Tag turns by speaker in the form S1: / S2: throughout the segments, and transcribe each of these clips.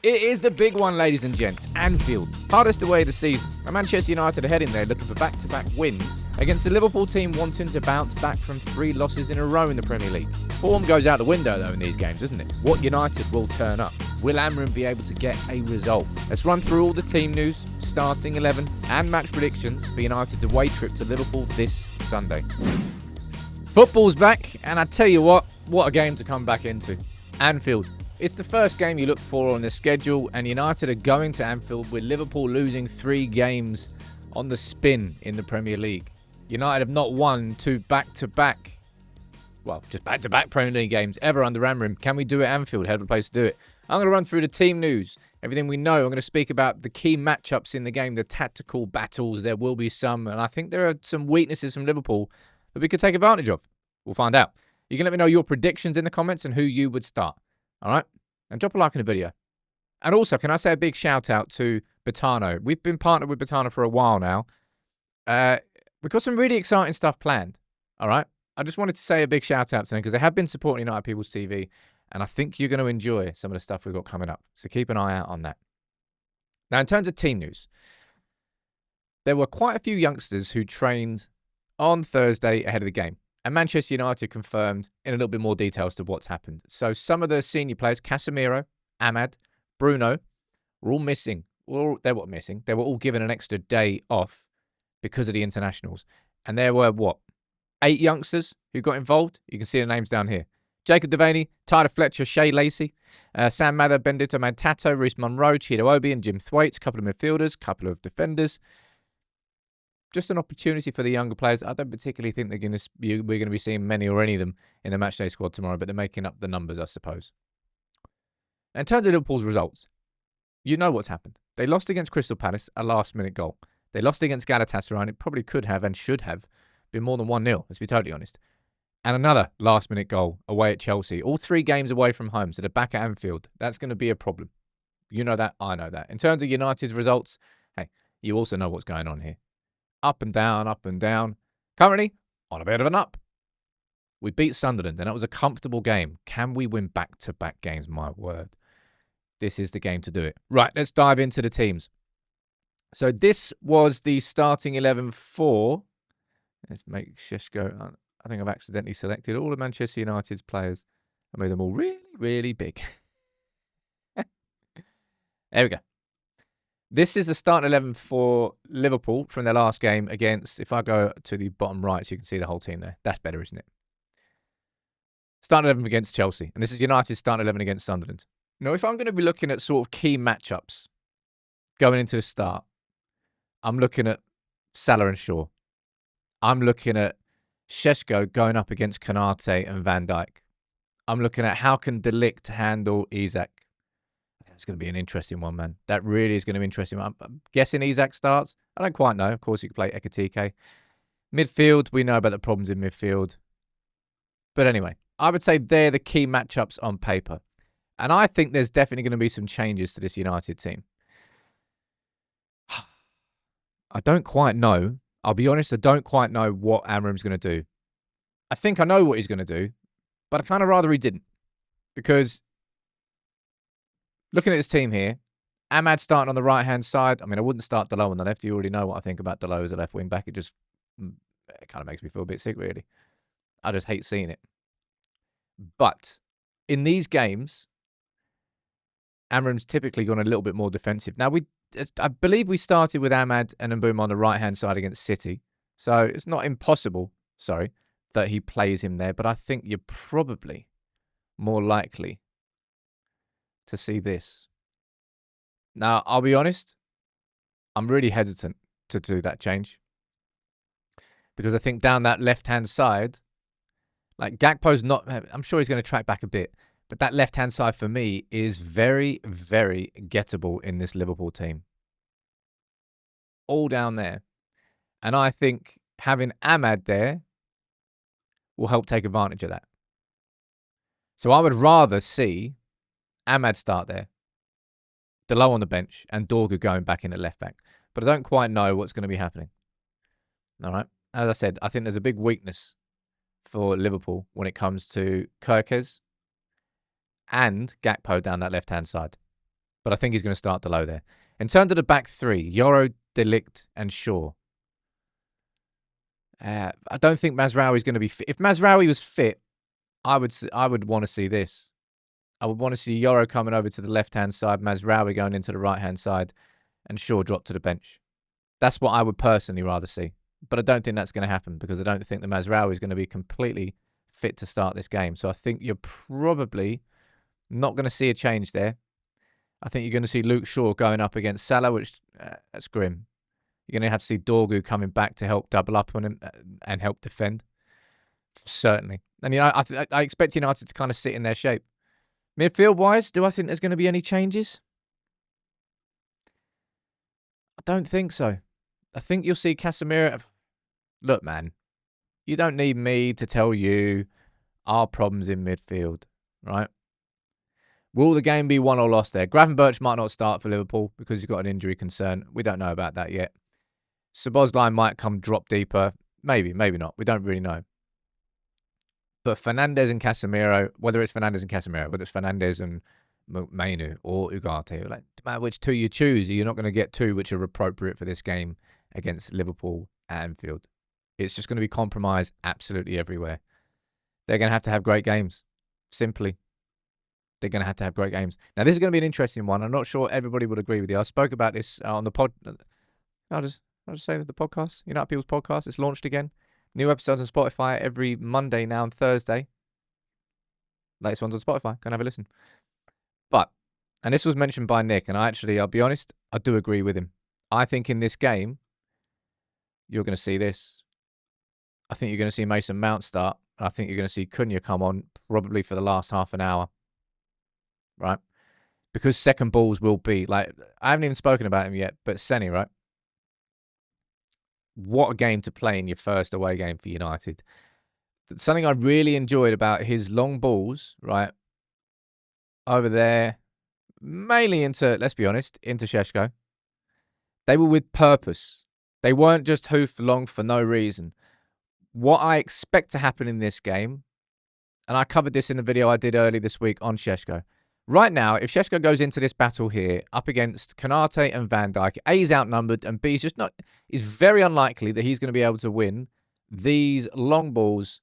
S1: It is the big one, ladies and gents. Anfield, hardest away of the season. And Manchester United are heading there looking for back-to-back wins against the Liverpool team wanting to bounce back from 3 losses in a row in the Premier League. Form goes out the window, though, in these games, doesn't it? What United will turn up? Will Amorim be able to get a result? Let's run through all the team news, starting 11, and match predictions for United's away trip to Liverpool this Sunday. Football's back, and I tell you what a game to come back into. Anfield. It's the first game you look for on the schedule, and United are going to Anfield with Liverpool losing 3 games on the spin in the Premier League. United have not won 2 back-to-back, well, just back-to-back Premier League games ever under Amorim. Can we do it at Anfield? Hell of a place to do it. I'm going to run through the team news, everything we know. I'm going to speak about the key matchups in the game, the tactical battles. There will be some, and I think there are some weaknesses from Liverpool that we could take advantage of. We'll find out. You can let me know your predictions in the comments and who you would start. All right? And drop a like in the video. And also, can I say a big shout out to Betano? We've been partnered with Betano for a while now. We've got some really exciting stuff planned. All right? I just wanted to say a big shout out to them because they have been supporting United People's TV. And I think you're going to enjoy some of the stuff we've got coming up. So keep an eye out on that. Now, in terms of team news, there were quite a few youngsters who trained on Thursday ahead of the game. And Manchester United confirmed in a little bit more detail as to what's happened. So some of the senior players, Casemiro, Ahmad, Bruno, were all missing. They were missing. They were all given an extra day off because of the internationals. And there were, 8 youngsters who got involved? You can see the names down here. Jacob Devaney, Tyler Fletcher, Shea Lacey, Sam Mather, Benedetto Mantato, Reece Monroe, Chido Obi and Jim Thwaites, a couple of midfielders, a couple of defenders. Just an opportunity for the younger players. I don't particularly think we're going to be seeing many or any of them in the matchday squad tomorrow, but they're making up the numbers, I suppose. In terms of Liverpool's results, you know what's happened. They lost against Crystal Palace, a last-minute goal. They lost against Galatasaray, and it probably could have and should have been more than 1-0, let's be totally honest. And another last-minute goal away at Chelsea. All 3 games away from home, so they're back at Anfield. That's going to be a problem. You know that, I know that. In terms of United's results, hey, you also know what's going on here. Up and down, up and down. Currently, on a bit of an up. We beat Sunderland, and that was a comfortable game. Can we win back-to-back games? My word. This is the game to do it. Right, let's dive into the teams. So this was the starting 11 for... Let's make Sesko... I think I've accidentally selected all of Manchester United's players. I made them all really, really big. There we go. This is the starting 11 for Liverpool from their last game against, if I go to the bottom right so you can see the whole team there. That's better, isn't it? Starting 11 against Chelsea. And this is United's starting 11 against Sunderland. Now, if I'm going to be looking at sort of key matchups going into the start, I'm looking at Salah and Shaw. I'm looking at Sesko going up against Konate and Van Dijk. I'm looking at how can De Ligt handle Isak. It's going to be an interesting one, man. That really is going to be interesting. I'm guessing Isak starts. I don't quite know. Of course, you can play Ekitike. Midfield, we know about the problems in midfield. But anyway, I would say they're the key matchups on paper. And I think there's definitely going to be some changes to this United team. I don't quite know. I'll be honest, I don't quite know what Amorim's going to do. I think I know what he's going to do, but I kind of rather he didn't. Because looking at his team here, Ahmad starting on the right-hand side. I mean, I wouldn't start Dalot on the left. You already know what I think about Dalot as a left wing back. It kind of makes me feel a bit sick, really. I just hate seeing it. But in these games, Amorim's typically gone a little bit more defensive. Now, I believe we started with Ahmad and Mbouma on the right-hand side against City. So it's not impossible, that he plays him there. But I think you're probably more likely to see this. Now, I'll be honest, I'm really hesitant to do that change. Because I think down that left-hand side, like Gakpo's not... I'm sure he's going to track back a bit. But that left-hand side for me is very, very gettable in this Liverpool team. All down there. And I think having Ahmad there will help take advantage of that. So I would rather see Ahmad start there, Dalot on the bench, and Dorgu going back in at left-back. But I don't quite know what's going to be happening. All right? As I said, I think there's a big weakness for Liverpool when it comes to Kirkes and Gakpo down that left-hand side. But I think he's going to start Delo there. In terms of the back three, Yoro, De Ligt, and Shaw. I don't think Mazraoui is going to be fit. If Mazraoui was fit, I would want to see this. I would want to see Yoro coming over to the left-hand side, Mazraoui going into the right-hand side, and Shaw drop to the bench. That's what I would personally rather see. But I don't think that's going to happen because I don't think the Mazraoui is going to be completely fit to start this game. So I think you're probably not going to see a change there. I think you're going to see Luke Shaw going up against Salah, which that's grim. You're going to have to see Dorgu coming back to help double up on him and help defend. Certainly. And I expect United to kind of sit in their shape. Midfield-wise, do I think there's going to be any changes? I don't think so. I think you'll see Casemiro. Look, man, you don't need me to tell you our problems in midfield, right? Will the game be won or lost there? Gravenberch might not start for Liverpool because he's got an injury concern. We don't know about that yet. Szoboszlai might come drop deeper. Maybe, maybe not. We don't really know. But Fernandes and Casemiro, whether it's Fernandes and Casemiro, whether it's Fernandes and Mainu or Ugarte, like, no matter which two you choose, you're not going to get two which are appropriate for this game against Liverpool at Anfield. It's just going to be compromised absolutely everywhere. They're going to have great games. Simply. They're going to have great games. Now, this is going to be an interesting one. I'm not sure everybody would agree with you. I spoke about this on the pod. I'll just say that the podcast, United People's Podcast, it's launched again. New episodes on Spotify every Monday now and Thursday. Latest ones on Spotify. Go and have a listen. But, and this was mentioned by Nick, and I'll be honest, I do agree with him. I think in this game, you're going to see this. I think you're going to see Mason Mount start. I think you're going to see Cunha come on probably for the last half an hour. Right? Because second balls will be, like, I haven't even spoken about him yet, but Senny, right? What a game to play in your first away game for United. Something I really enjoyed about his long balls, right, over there, mainly into, let's be honest, into Sesko. They were with purpose. They weren't just hoof long for no reason. What I expect to happen in this game, and I covered this in the video I did early this week on Sesko. Right now, if Sesko goes into this battle here up against Konate and Van Dijk, A, he's outnumbered, and B, is very unlikely that he's going to be able to win these long balls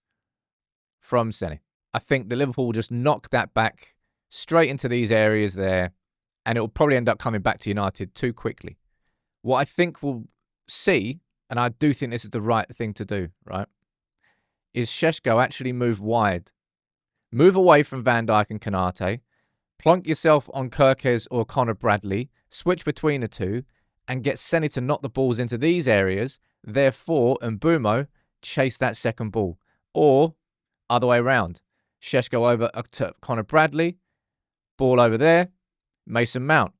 S1: from Senny. I think the Liverpool will just knock that back straight into these areas there, and it will probably end up coming back to United too quickly. What I think we'll see, and I do think this is the right thing to do, right, is Sesko actually move wide. Move away from Van Dijk and Konate. Plonk yourself on Kirkes or Connor Bradley, switch between the two, and get Senny to knock the balls into these areas. Therefore, Mbeumo chase that second ball. Or, other way around. Sesko over to Connor Bradley, ball over there, Mason Mount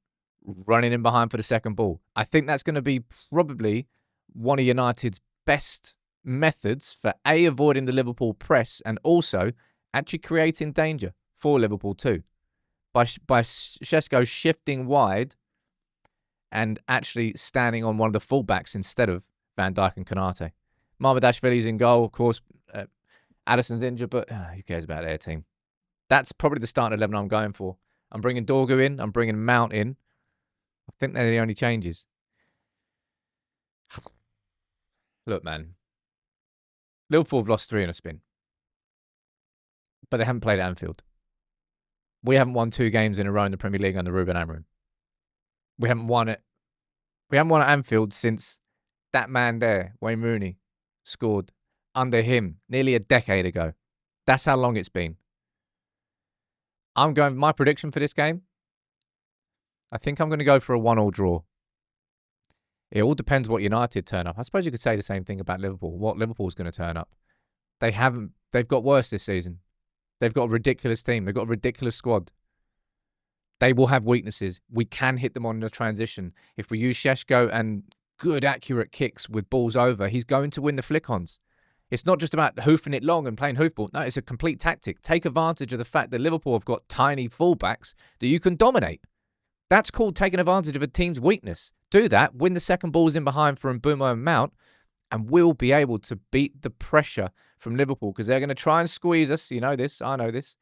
S1: running in behind for the second ball. I think that's going to be probably one of United's best methods for A, avoiding the Liverpool press, and also actually creating danger for Liverpool too. By Sesko shifting wide and actually standing on one of the fullbacks instead of Van Dijk and Konate. Mamardashvili's in goal, of course. Addison's injured, but who cares about their team? That's probably the starting 11 I'm going for. I'm bringing Dorgu in. I'm bringing Mount in. I think they're the only changes. Look, man. Liverpool have lost 3 in a spin. But they haven't played at Anfield. We haven't won 2 games in a row in the Premier League under Ruben Amorim. We haven't won it. We haven't won at Anfield since that man there, Wayne Rooney, scored under him nearly a decade ago. That's how long it's been. My prediction for this game, I think I'm going to go for a 1-1 draw. It all depends what United turn up. I suppose you could say the same thing about Liverpool. What Liverpool's going to turn up. They've got worse this season. They've got a ridiculous team. They've got a ridiculous squad. They will have weaknesses. We can hit them on the transition. If we use Sesko and good, accurate kicks with balls over, he's going to win the flick-ons. It's not just about hoofing it long and playing hoofball. No, it's a complete tactic. Take advantage of the fact that Liverpool have got tiny fullbacks that you can dominate. That's called taking advantage of a team's weakness. Do that, win the second balls in behind for Mbeumo and Mount, and we'll be able to beat the pressure from Liverpool because they're going to try and squeeze us. You know this. I know this.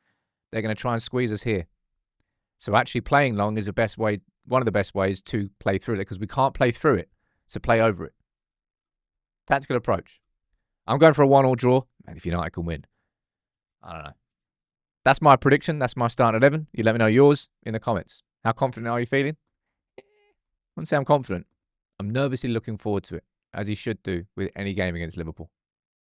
S1: They're going to try and squeeze us here. So actually playing long is the best way one of the best ways to play through it, because we can't play through it, so play over it. Tactical approach. I'm going for a 1-1 draw, and if United can win, I don't know. That's my prediction. That's my starting 11. You let me know yours in the comments. How confident are you feeling? I wouldn't say I'm confident. I'm nervously looking forward to it, as you should do with any game against Liverpool.